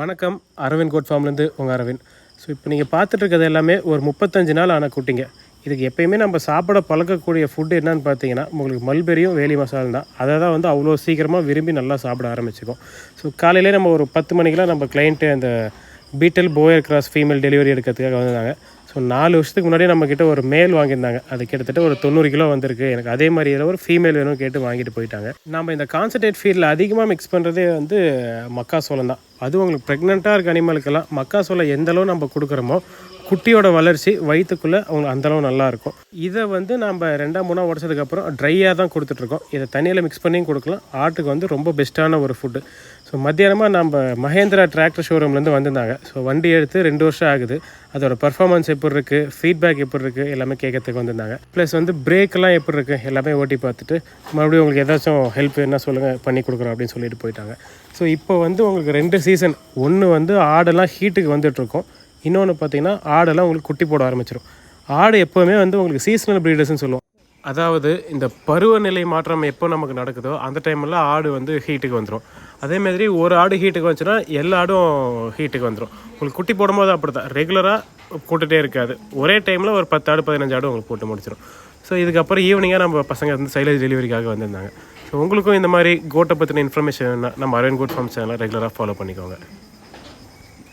வணக்கம். அரவிந்த் கோட் ஃபார்ம்லேருந்து உங்கள் அரவிந்த். ஸோ இப்போ நீங்கள் பார்த்துட்டு இருக்கிறது எல்லாமே ஒரு 35 நாள் ஆன குட்டிங்க. இதுக்கு எப்போயுமே நம்ம சாப்பிட பழக்கக்கூடிய ஃபுட்டு என்னன்னு பார்த்தீங்கன்னா உங்களுக்கு மல்பெரியும் வேலி மசாலும் தான். அதை தான் வந்து அவ்வளோ சீக்கிரமாக விரும்பி நல்லா சாப்பிட ஆரம்பிச்சிக்கும். ஸோ காலையிலே நம்ம ஒரு 10 மணிக்கெலாம் நம்ம கிளைண்ட்டு அந்த beetle Boer cross female delivery எடுக்கிறதுக்காக வந்தாங்க. ஸோ 4 வருஷத்துக்கு முன்னாடியே நம்மக்கிட்ட ஒரு மேல் வாங்கியிருந்தாங்க. அது கிட்டத்தட்ட ஒரு 90 கிலோ வந்திருக்கு. எனக்கு அதே மாதிரி ஏதோ ஒரு ஃபீமேல் வேணும் கேட்டு வாங்கிட்டு போயிட்டாங்க. நம்ம இந்த கான்சன்ட்ரேட் ஃபீல்டில் அதிகமாக மிக்ஸ் பண்ணுறதே வந்து மக்காசோளம் தான். அதுவும் உங்களுக்கு ப்ரெக்னெண்ட்டாக இருக்க அனிமலுக்கெல்லாம் மக்காசோளம் எந்தளவு நம்ம கொடுக்குறோமோ குட்டியோட வளர்ச்சி வயிற்றுக்குள்ளே அவங்க அந்தளவு நல்லாயிருக்கும். இதை வந்து நம்ம 2-3 உடச்சதுக்கப்புறம் ட்ரையாக தான் கொடுத்துட்ருக்கோம். இதை தண்ணியில் மிக்ஸ் பண்ணியும் கொடுக்கலாம். ஆட்டுக்கு வந்து ரொம்ப பெஸ்ட்டான ஒரு ஃபுட்டு. ஸோ மத்தியானமாக நம்ம மஹேந்திரா டிராக்டர் ஷோரூம்லேருந்து வந்திருந்தாங்க. ஸோ வண்டி எடுத்து 2 வருஷம் ஆகுது. அதோட பர்ஃபார்மன்ஸ் எப்படி இருக்குது, ஃபீட்பேக் எப்படி இருக்குது எல்லாமே கேட்கறதுக்கு வந்திருந்தாங்க. ப்ளஸ் வந்து பிரேக்கெல்லாம் எப்படி இருக்குது எல்லாமே ஓட்டி பார்த்துட்டு மறுபடியும் உங்களுக்கு ஏதாச்சும் ஹெல்ப் என்ன சொல்லுங்கள் பண்ணி கொடுக்குறோம் அப்படின்னு சொல்லிட்டு போயிட்டாங்க. ஸோ இப்போ வந்து உங்களுக்கு 2 சீசன். ஒன்று வந்து ஆடெல்லாம் ஹீட்டுக்கு வந்துட்டுருக்கோம். இன்னொன்று பார்த்தீங்கன்னா ஆடெல்லாம் உங்களுக்கு குட்டி போட ஆரம்பிச்சிடும். ஆடு எப்போவுமே வந்து உங்களுக்கு சீசனல் ப்ரீடர்ஸ்ன்னு சொல்லுவோம். அதாவது இந்த பருவநிலை மாற்றம் எப்போ நமக்கு நடக்குதோ அந்த டைமெல்லாம் ஆடு வந்து ஹீட்டுக்கு வந்துடும். அதேமாதிரி ஒரு ஆடு ஹீட்டுக்கு வந்துச்சுன்னா எல்லா ஆடும் ஹீட்டுக்கு வந்துடும். உங்களுக்கு குட்டி போடும்போது அப்படி தான் ரெகுலராக போட்டுகிட்டே இருக்காது. ஒரே டைமில் ஒரு 10 ஆடு 15 ஆடு உங்களுக்கு போட்டு முடிச்சிடும். ஸோ இதுக்கப்புறம் ஈவினிங்காக நம்ம பசங்க வந்து சைலேஜ் டெலிவரிக்காக வந்திருந்தாங்க. ஸோ உங்களுக்கும் இந்த மாதிரி கோட்டை பற்றின இன்ஃபர்மேஷன் நம்ம அரவிந்த் கோட் ஃபார்ம் சேனலை ரெகுலராக ஃபாலோ பண்ணிக்கோங்க.